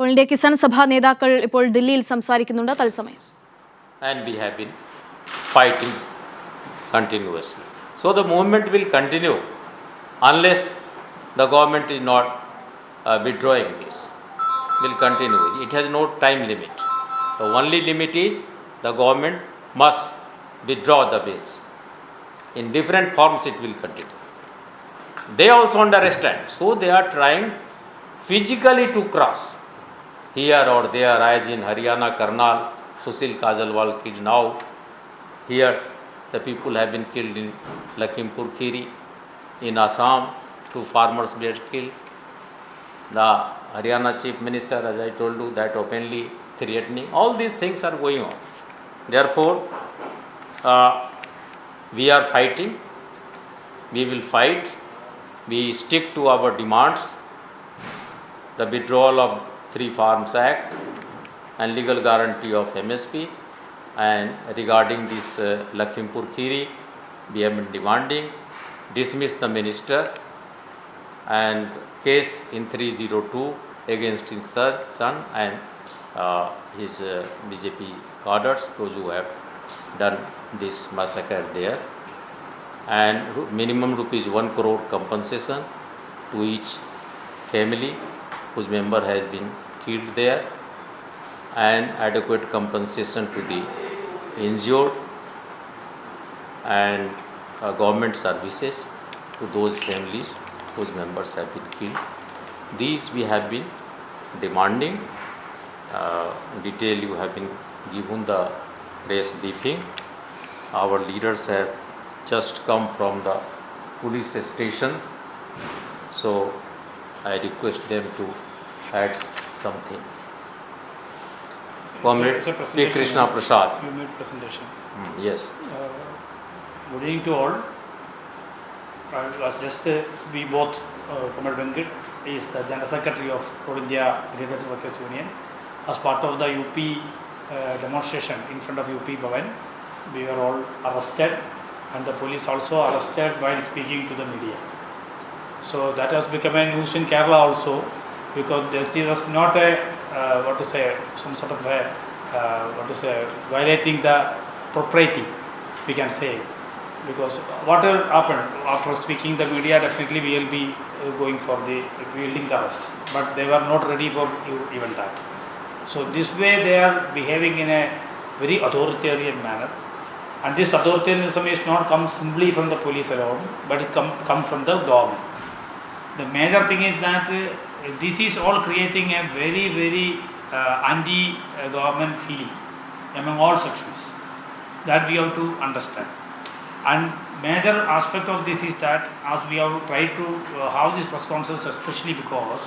All India Kisan Sabha നേതാക്കൾ ഇപ്പോൾ ദില്ലിയിൽ സംസാരിക്കുന്നുണ്ട് തത്സമയം. And we have been fighting continuously. So the movement will continue unless the government is not withdrawing this. Will continue. It has no time limit. The only limit is the government must withdraw the bills. In different forms it will continue. They also understand. So they are trying physically to cross here or there, as in Haryana, Karnal, Sushil Kajalwal killed now. Here the people have been killed in Lakhimpur Kheri. In Assam, 2 farmers were killed. The Haryana Chief Minister, as I told you, that openly threatening. All these things are going on. Therefore, we are fighting. We will fight. We stick to our demands. The withdrawal of 3 Farms Act and legal guarantee of MSP, and regarding this Lakhimpur Kheri, we have been demanding dismiss the minister and case in 302 against his son and his BJP cadres, those who have done this massacre there, and minimum rupees 1 crore compensation to each family whose member has been killed there, and adequate compensation to the injured, and government services to those families whose members have been killed. These we have been demanding. Detail you have been given the press briefing. Our leaders have just come from the police station, so I request them to add something. Comrade P. Krishna Prasad. You made presentation. Yes. Good evening to all. As just we both, Comrade Venkat is the General Secretary of All India Agricultural Workers Union. As part of the UP demonstration in front of UP Bhavan, we were all arrested, and the police also arrested while speaking to the media. So that has become a news in Kerala also, because there was not a some sort of a violating the propriety, we can say, because whatever happened after speaking the media, definitely we will be going for the wielding the arrest, but they were not ready for even that. So this way they are behaving in a very authoritarian manner, and this authoritarianism is not come simply from the police alone, but it come from the government. The major thing is that this is all creating a very anti-government feeling among all sections, that we have to understand. And major aspect of this is that, as we have tried to have this press conference, especially because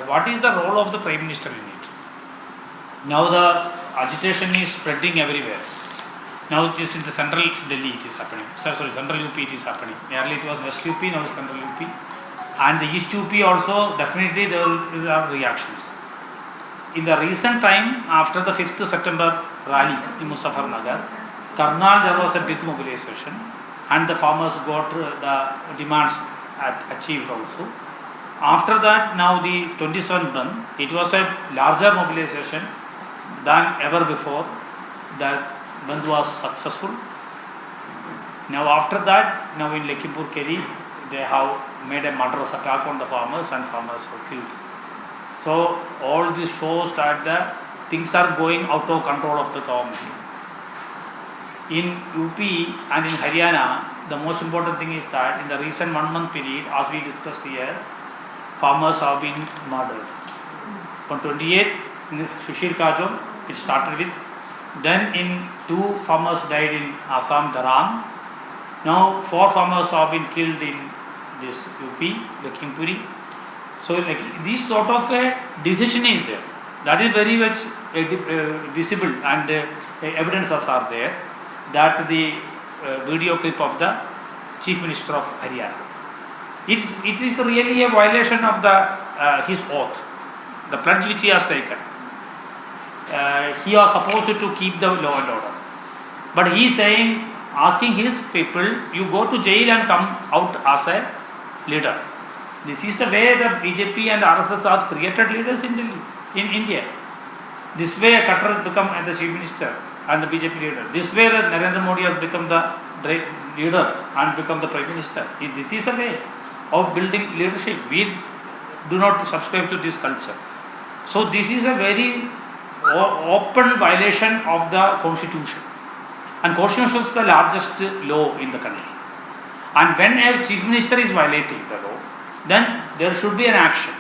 what is the role of the Prime Minister in it? Now the agitation is spreading everywhere. Now it is in the central Delhi it is happening. Sorry, central UP it is happening. Earlier it was West UP, now central UP. And the East UP also, definitely there are reactions. In the recent time, after the 5th September rally in Muzaffarnagar, Karnal, there was a big mobilization, and the farmers got the demands achieved also. After that, now the 27th Bandh, it was a larger mobilization than ever before. That Bandh was successful. Now after that, now in Lakhimpur Kheri, they have made a murderous attack on the farmers, and farmers were killed. So all this shows that the things are going out of control of the government. In UP and in Haryana, the most important thing is that in the recent 1 month period, as we discussed here, farmers have been murdered. On 28th, in Sushil Kajol, it started with. Then in 2 farmers died in Assam, Dharam. Now 4 farmers have been killed in this UP, Lakhimpuri. So like this sort of a decision is there. That is very much visible, and evidences are there, that the video clip of the Chief Minister of Haryana. It is really a violation of the his oath, the pledge which he has taken. He was supposed to keep the law and order, but he is saying, asking his people, you go to jail and come out as a leader. This is the way the BJP and RSS have created leaders in Delhi. in India. This way Qatar has become the chief minister and the BJP leader. This way that Narendra Modi has become the leader and become the prime minister. This is the way of building leadership. We do not subscribe to this culture. So this is a very open violation of the constitution. And constitution is the largest law in the country. And when a chief minister is violating the law, then there should be an action,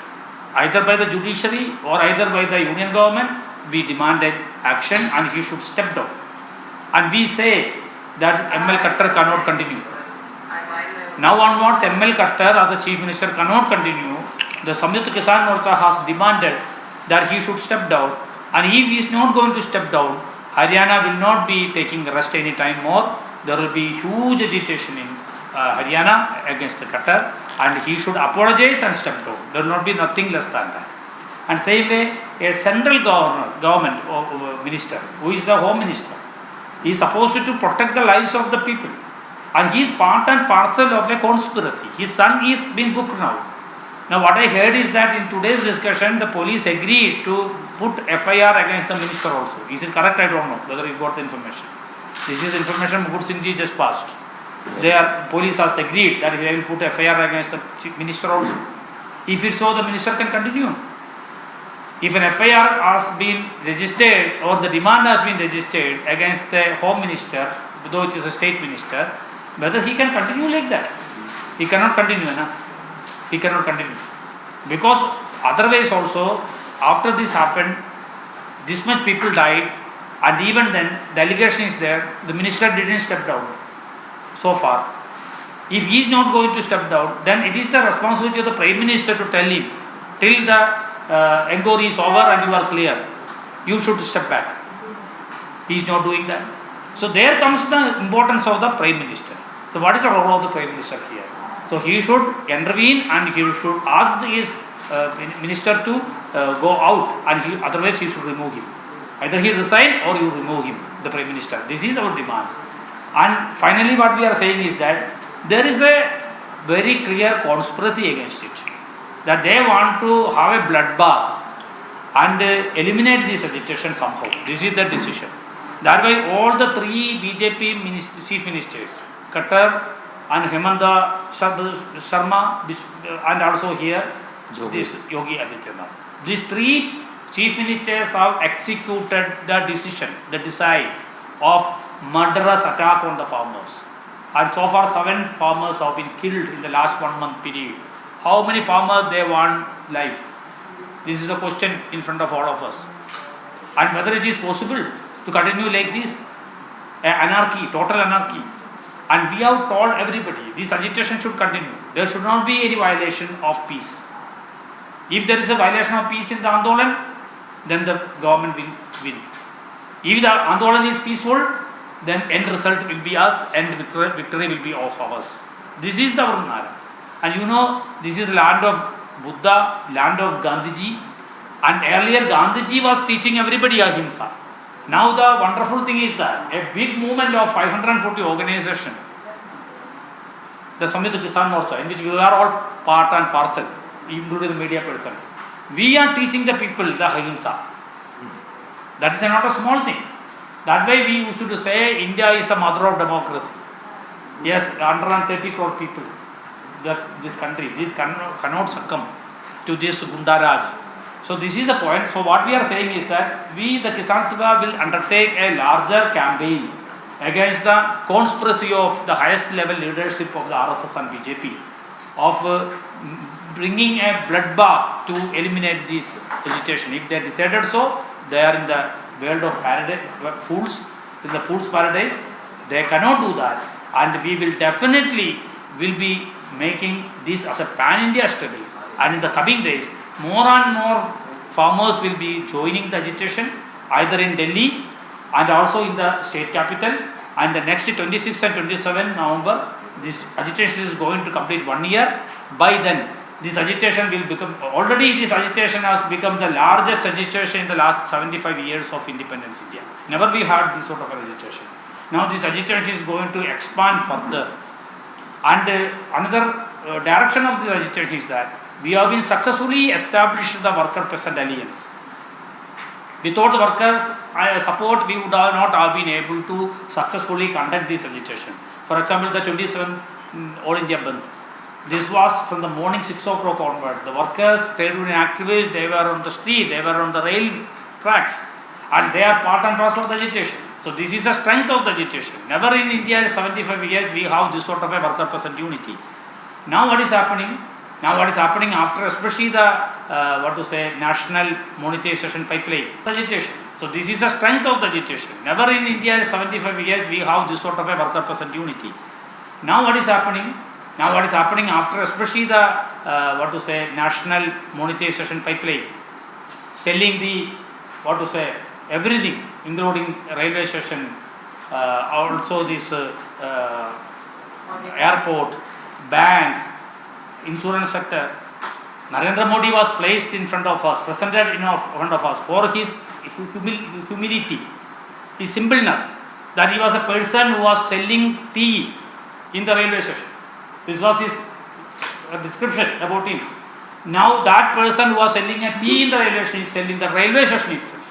either by the judiciary or either by the union government. We demanded action and he should step down. And we say that ML Khattar cannot continue. Now onwards, ML Khattar as the chief minister cannot continue. The Samyukt Kisan Morcha has demanded that he should step down, and if he is not going to step down, Haryana will not be taking rest any time more. There will be huge agitation in Haryana against the Khattar, and he should apologize and step down. There will not be nothing less than that. And same way, a central government or minister, who is the home minister, he is supposed to protect the lives of the people, and he is part and parcel of a conspiracy. His son is being booked now. Now what I heard is that in today's discussion, the police agreed to put FIR against the minister also. Is it correct? I don't know whether you got the information. This is information Mukur Singh ji just passed. Police has agreed that they will put FIR against the chief minister also. If it's so, the minister can continue. If an FIR has been registered or the demand has been registered against the home minister, though it is a state minister, whether he can continue like that? He cannot continue, na? He cannot continue. Because otherwise also, after this happened, this much people died, and even then the allegation is there, the minister didn't step down so far. If he is not going to step down, then it is the responsibility of the prime minister to tell him, till the inquiry is over and you are clear, you should step back. He is not doing that. So there comes the importance of the prime minister. So what is the role of the prime minister here? So he should intervene and he should ask his minister to go out, and otherwise he should remove him. Either he resign or you remove him, the prime minister. This is our demand. And finally what we are saying is that there is a very clear conspiracy against it. That they want to have a bloodbath and eliminate this agitation somehow. This is the decision. That way all the three BJP chief ministers, Khattar and Hemanta Sharma, and also here this Yogi Adityanath. These three chief ministers have executed the decision, the design of murderous attack on the farmers. And so far 7 farmers have been killed in the last 1 month period. How many farmers they want life? This is a question in front of all of us. And whether it is possible to continue like this, anarchy, total anarchy. And we have told everybody, this agitation should continue. There should not be any violation of peace. If there is a violation of peace in the Andolan, then the government will win. If the Andolan is peaceful, then end result will be us, and victory will be of ours. This is the Varunara. And you know, this is land of Buddha, land of Gandhiji. And earlier Gandhiji was teaching everybody ahimsa. Now the wonderful thing is that a big movement of 540 organizations, the Samyukt Kisan Morcha, in which we are all part and parcel, including the media person, we are teaching the people the ahimsa. That is not a small thing. That way we used to say India is the mother of democracy. Yes, 130 crore people, this country, this cannot succumb to this Gundaraj. So this is the point. So what we are saying is that we, the Kisan Sabha, will undertake a larger campaign against the conspiracy of the highest level leadership of the RSS and BJP of bringing a bloodbath to eliminate this agitation. If they decided so, they are in the world of paradise, fools, in the fool's paradise. They cannot do that, and we will definitely be making this as a pan-India struggle. And in the coming days, more and more farmers will be joining the agitation, either in Delhi and also in the state capital. And the next 26th and 27th November, this agitation is going to complete 1 year. By then, this agitation will become, already this agitation has become the largest agitation in the last 75 years of independence India. Never we had this sort of agitation. Now this agitation is going to expand further. And another direction of this agitation is that we have been successfully established the Worker Peasant Alliance. Without the workers' support, we would not have been able to successfully conduct this agitation. For example, the 27th All India Bandh. This was from the morning 6 o'clock onward. The workers, trade union activists, they were on the street, they were on the rail tracks, and they are part and parcel of the agitation. So this is the strength of the agitation. Never in India, 75 years, we have this sort of a worker present unity. Now what is happening? Now what is happening after especially the national monetization pipeline agitation. So this is the strength of the agitation. Never in India 75 years we have this sort of a worker present unity. Now what is happening? Now what is happening after especially the national monetization pipeline, selling the everything including railway station, also this airport, bank, insurance sector. Narendra Modi was placed in front of us, presented in front of us for his humility, his simpleness, that he was a person who was selling tea in the railway station. This was his description about him. Now that person who was selling a tea in the railway station is selling the railway station itself.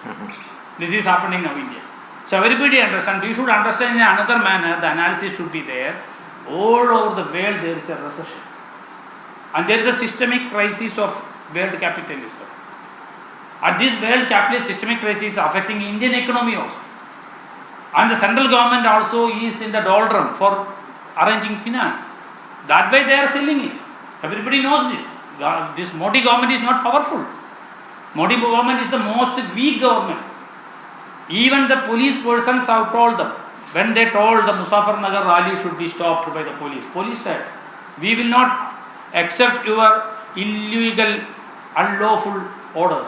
This is happening now in India. So everybody understand, we should understand in another manner, the analysis should be there. All over the world there is a recession. And there is a systemic crisis of world capitalism. And this world capitalist systemic crisis is affecting Indian economy also. And the central government also is in the doldrum for arranging finance. That way they are selling it. Everybody knows this. This Modi government is not powerful. Modi government is the most weak government. Even the police persons have told them, when they told the Muzaffarnagar rally should be stopped by the police. Police said, we will not accept your illegal, unlawful orders.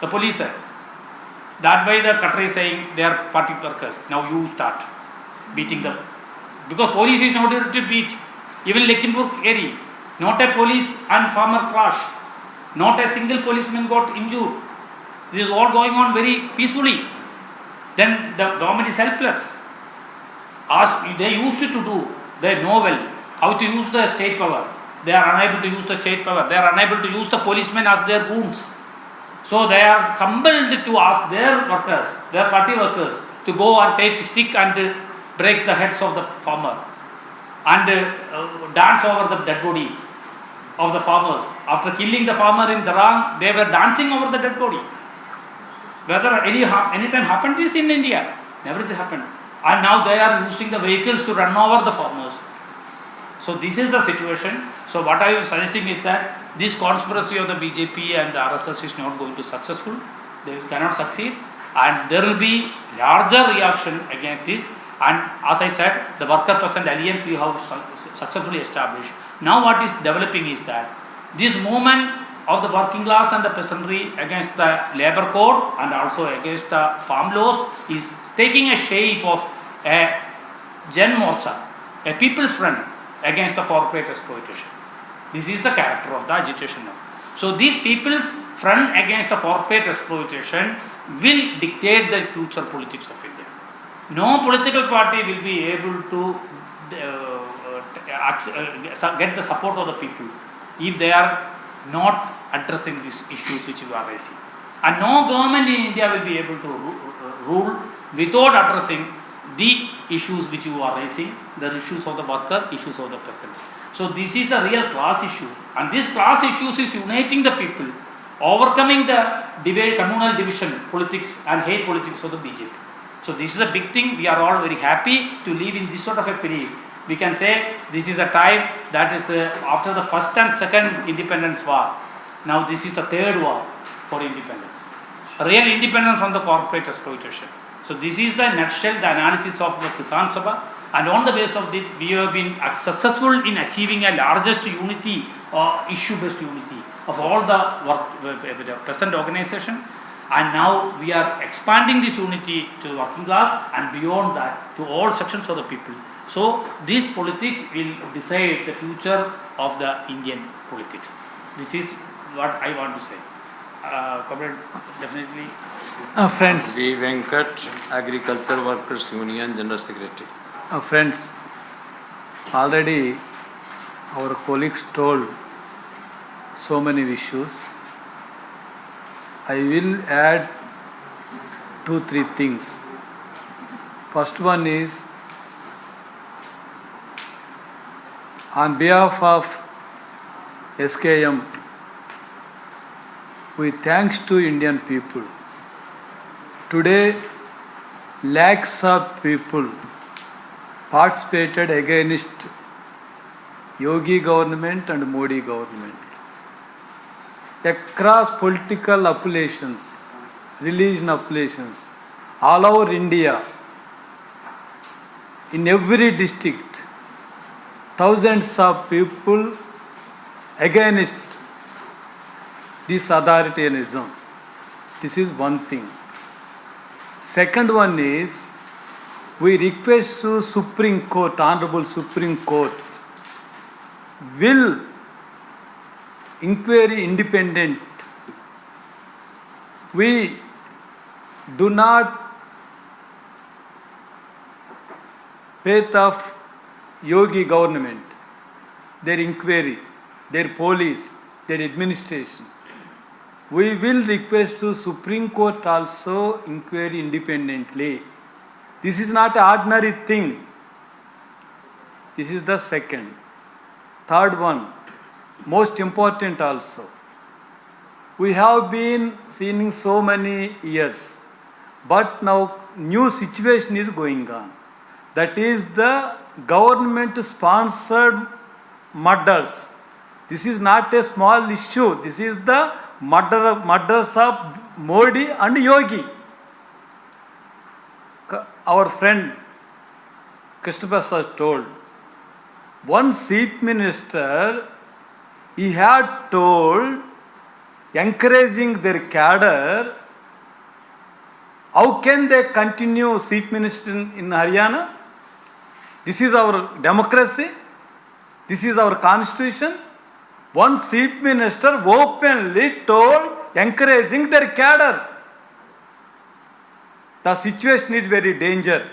The police said. That way the Qatar is saying they are party workers. Now you start beating them. Because police is not able to beat. Even Lakhimpur area, not a police and farmer clash. Not a single policeman got injured. This is all going on very peacefully. Then the government is helpless. As they used to do, they know well how to use the state power. They are unable to use the state power. They are unable to use the policemen as their goons. So they are compelled to ask their workers, their party workers, to go and take stick and break the heads of the farmer and dance over the dead bodies of the farmers. After killing the farmer in Darang, they were dancing over the dead body. Whether any time happened this in India? Never it happened. And now they are using the vehicles to run over the farmers. So this is the situation. So what I am suggesting is that this conspiracy of the BJP and the RSS is not going to be successful. They cannot succeed, and there will be larger reaction against this. And as I said, the worker present alliance we have successfully established. Now what is developing is that this movement of the working class and the peasantry against the labor code and also against the farm laws is taking a shape of a Jan Morcha, a people's front against the corporate exploitation. This is the character of the agitation now. So these people's front against the corporate exploitation will dictate the future politics of India. No political party will be able to get the support of the people if they are not addressing these issues which you are raising. And no government in India will be able to rule without addressing the issues which you are raising, the issues of the worker, issues of the peasants. So this is the real class issue, and this class issues is uniting the people, overcoming the divide, communal division politics and hate politics of the BJP. So this is a big thing. We are all very happy to live in this sort of a period. We can say this is a time that is after the first and second independence war. Now this is the third war for independence. Real independence from the corporate exploitation. So this is the nutshell, the analysis of the Kisan Sabha, and on the basis of this we have been successful in achieving a largest unity or issue-based unity of all the present organization, and now we are expanding this unity to the working class and beyond that to all sections of the people. So this politics will decide the future of the Indian politics. This is what I want to say. Comrade, definitely. Friends, V. Venkat, Agriculture Workers Union General Secretary. Friends, already our colleagues told so many issues. I will add 2-3 things. First one is, on behalf of SKM, we thanks to Indian people. Today, lakhs of people participated against Yogi government and Modi government. Across political appellations, religion appellations, all over India, in every district, thousands of people against this authoritarianism. This is one thing. Second one is, we request to Supreme Court, Honorable Supreme Court, will inquiry independent. We do not faith of Yogi government, their inquiry, their police, their administration. We will request to Supreme Court also inquiry independently. This is not an ordinary thing. This is the second. Third one, most important also. We have been seeing so many years, but now new situation is going on. That is the government-sponsored murders. This is not a small issue. This is the murders of Modi and Yogi. Our friend Christopher has told, one chief minister, he had told, encouraging their cadre, how can they continue chief minister in Haryana? This is our democracy. This is our constitution. One chief minister openly told, encouraging their cadre. The situation is very dangerous.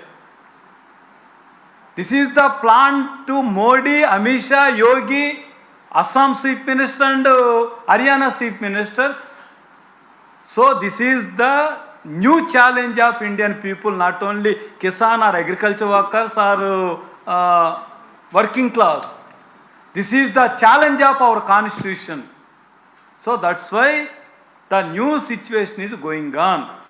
This is the plan to Modi, Amit Shah, Yogi, Assam chief minister and Haryana chief ministers. So this is the new challenge of Indian people, not only Kisan or agriculture workers or working class. This is the challenge of our constitution. So that's why the new situation is going on.